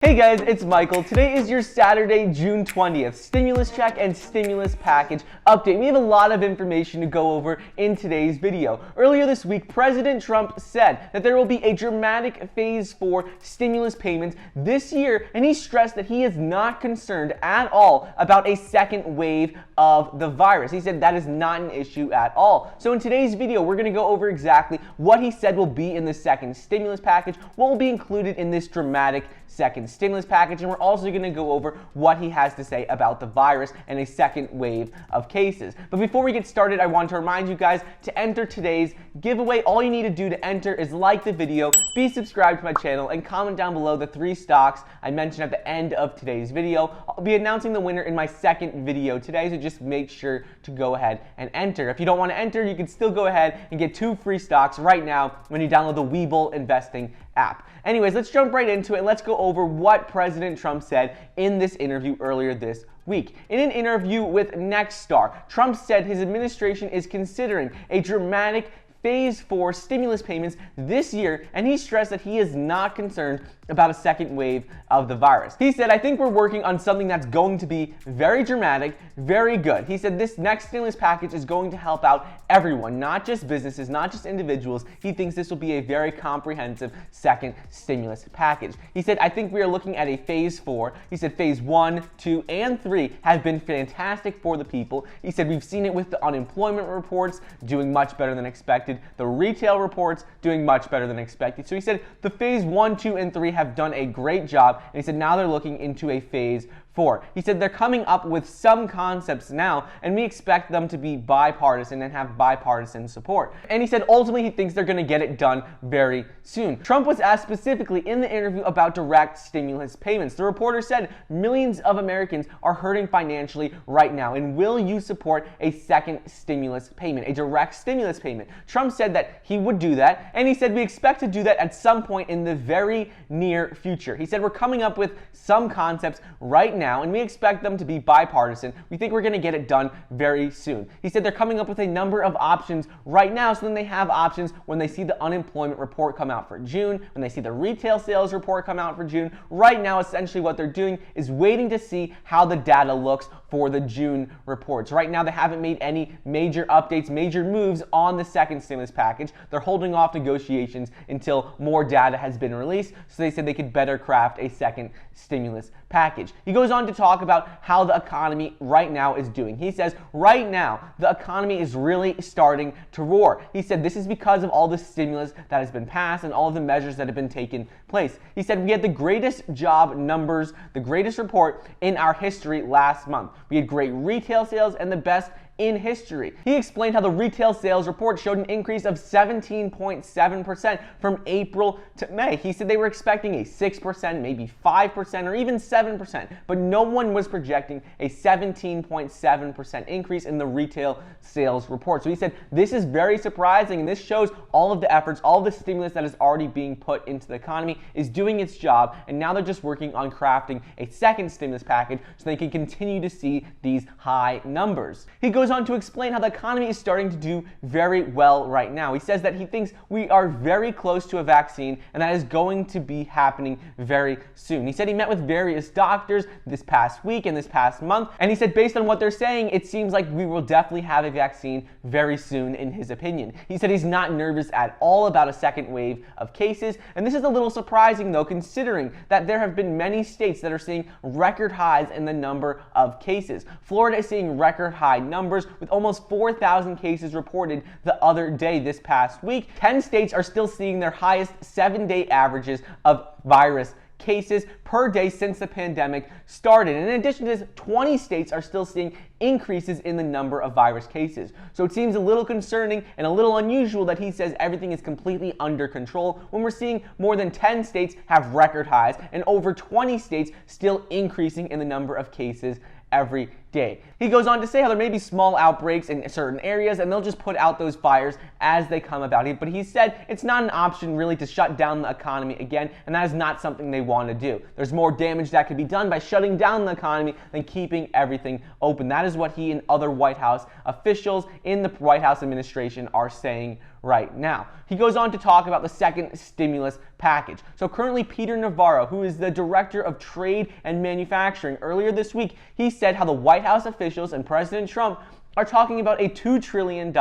Hey guys, it's Michael. Today is your Saturday, June 20th stimulus check and stimulus package update. We have a lot of information to go over in today's video. Earlier this week, President Trump said that there will be a dramatic phase 4 stimulus payments this year, and he stressed that he is not concerned at all about a second wave of the virus. He said that is not an issue at all. So in today's video, we're going to go over exactly what he said will be in the second stimulus package, what will be included in this dramatic second stimulus package, and we're also going to go over what he has to say about the virus and a second wave of cases. But before we get started, I want to remind you guys to enter today's giveaway. All you need to do to enter is like the video, be subscribed to my channel, and comment down below the 3 stocks I mentioned at the end of today's video. I'll be announcing the winner in my second video today, so just make sure to go ahead and enter. If you don't want to enter, you can still go ahead and get 2 free stocks right now when you download the Webull Investing app. Anyways, let's jump right into it and let's go over what President Trump said in this interview earlier this week. In an interview with Nexstar, Trump said his administration is considering a dramatic phase 4 stimulus payments this year, and he stressed that he is not concerned about a second wave of the virus. He said, "I think we're working on something that's going to be very dramatic, very good." He said this next stimulus package is going to help out everyone, not just businesses, not just individuals. He thinks this will be a very comprehensive second stimulus package. He said, "I think we are looking at a phase 4. He said phase 1, 2, and 3 have been fantastic for the people. He said we've seen it with the unemployment reports doing much better than expected, the retail reports doing much better than expected. So he said the phase 1, 2, and 3 have done a great job, and he said now they're looking into a phase 4. He said they're coming up with some concepts now, and we expect them to be bipartisan and have bipartisan support." And he said ultimately he thinks they're going to get it done very soon. Trump was asked specifically in the interview about direct stimulus payments. The reporter said millions of Americans are hurting financially right now, and will you support a second stimulus payment, a direct stimulus payment? Trump said that he would do that, and he said we expect to do that at some point in the very near future. He said we're coming up with some concepts right now, and we expect them to be bipartisan. We think we're going to get it done very soon. He said they're coming up with a number of options right now, so then they have options when they see the unemployment report come out for June, when they see the retail sales report come out for June. Right now, essentially what they're doing is waiting to see how the data looks for the June reports. Right now, they haven't made any major updates, major moves on the second stimulus package. They're holding off negotiations until more data has been released, so they said they could better craft a second stimulus package. He goes on to talk about how the economy right now is doing. He says, right now, the economy is really starting to roar. He said this is because of all the stimulus that has been passed and all of the measures that have been taken place. He said we had the greatest job numbers, the greatest report in our history last month. We had great retail sales and the best in history. He explained how the retail sales report showed an increase of 17.7% from April to May. He said they were expecting a 6%, maybe 5%, or even 7%, but no one was projecting a 17.7% increase in the retail sales report. So he said this is very surprising, and this shows all of the efforts, all of the stimulus that is already being put into the economy is doing its job, and now they're just working on crafting a second stimulus package so they can continue to see these high numbers. He goes on to explain how the economy is starting to do very well right now. He says that he thinks we are very close to a vaccine, and that is going to be happening very soon. He said he met with various doctors this past week and this past month, and he said based on what they're saying, it seems like we will definitely have a vaccine very soon in his opinion. He said he's not nervous at all about a second wave of cases, and this is a little surprising though, considering that there have been many states that are seeing record highs in the number of cases. Florida is seeing record high numbers with almost 4,000 cases reported the other day this past week. 10 states are still seeing their highest 7-day averages of virus cases per day since the pandemic started. And in addition to this, 20 states are still seeing increases in the number of virus cases. So it seems a little concerning and a little unusual that he says everything is completely under control when we're seeing more than 10 states have record highs and over 20 states still increasing in the number of cases every day. He goes on to say how there may be small outbreaks in certain areas and they'll just put out those fires as they come about. But he said it's not an option really to shut down the economy again, and that is not something they want to do. There's more damage that could be done by shutting down the economy than keeping everything open. That is what he and other White House officials in the White House administration are saying right now. He goes on to talk about the second stimulus package. So currently Peter Navarro, who is the Director of Trade and Manufacturing, earlier this week, he said how the White House officials and President Trump are talking about a $2 trillion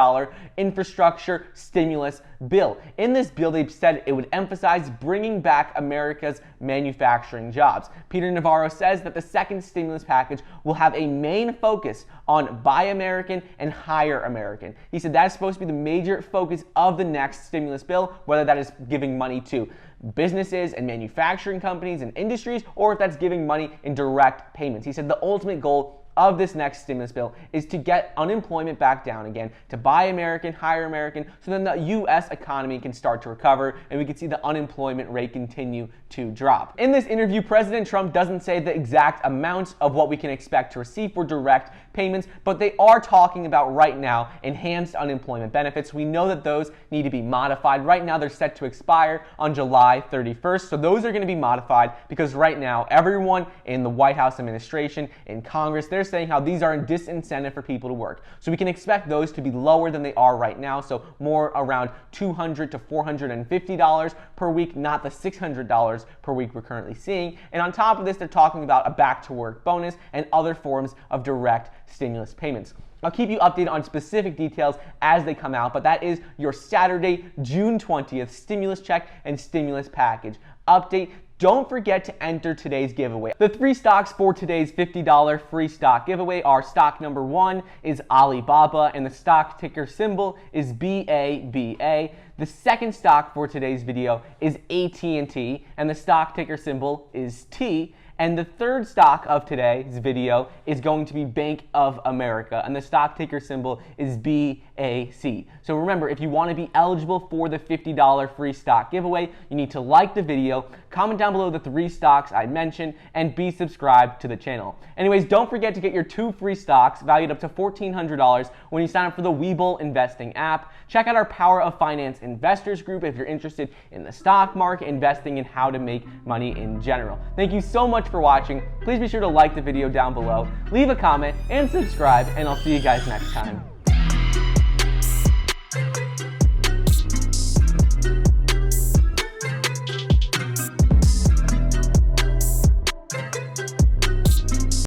infrastructure stimulus bill. In this bill, they've said it would emphasize bringing back America's manufacturing jobs. Peter Navarro says that the second stimulus package will have a main focus on Buy American and Hire American. He said that is supposed to be the major focus of the next stimulus bill, whether that is giving money to businesses and manufacturing companies and industries, or if that's giving money in direct payments. He said the ultimate goal of this next stimulus bill is to get unemployment back down again, to Buy American, Hire American, so then the U.S. economy can start to recover and we can see the unemployment rate continue to drop. In this interview, President Trump doesn't say the exact amounts of what we can expect to receive for direct payments, but they are talking about right now enhanced unemployment benefits. We know that those need to be modified. Right now they're set to expire on July 31st, so those are going to be modified because right now everyone in the White House administration, in Congress, they're saying how these are a disincentive for people to work. So we can expect those to be lower than they are right now, so more around $200 to $450 per week, not the $600 per week we're currently seeing. And on top of this, they're talking about a back-to-work bonus and other forms of direct stimulus payments. I'll keep you updated on specific details as they come out, but that is your Saturday, June 20th stimulus check and stimulus package update. Don't forget to enter today's giveaway. The 3 stocks for today's $50 free stock giveaway are stock number 1 is Alibaba, and the stock ticker symbol is BABA. The second stock for today's video is AT&T, and the stock ticker symbol is T. And the third stock of today's video is going to be Bank of America, and the stock ticker symbol is BAC. So remember, if you want to be eligible for the $50 free stock giveaway, you need to like the video, comment down below the 3 stocks I mentioned, and be subscribed to the channel. Anyways, don't forget to get your 2 free stocks valued up to $1,400 when you sign up for the Webull investing app. Check out our Power of Finance investors group if you're interested in the stock market, investing, and how to make money in general. Thank you so much for watching. Please be sure to like the video down below, leave a comment, and subscribe, and I'll see you guys next time.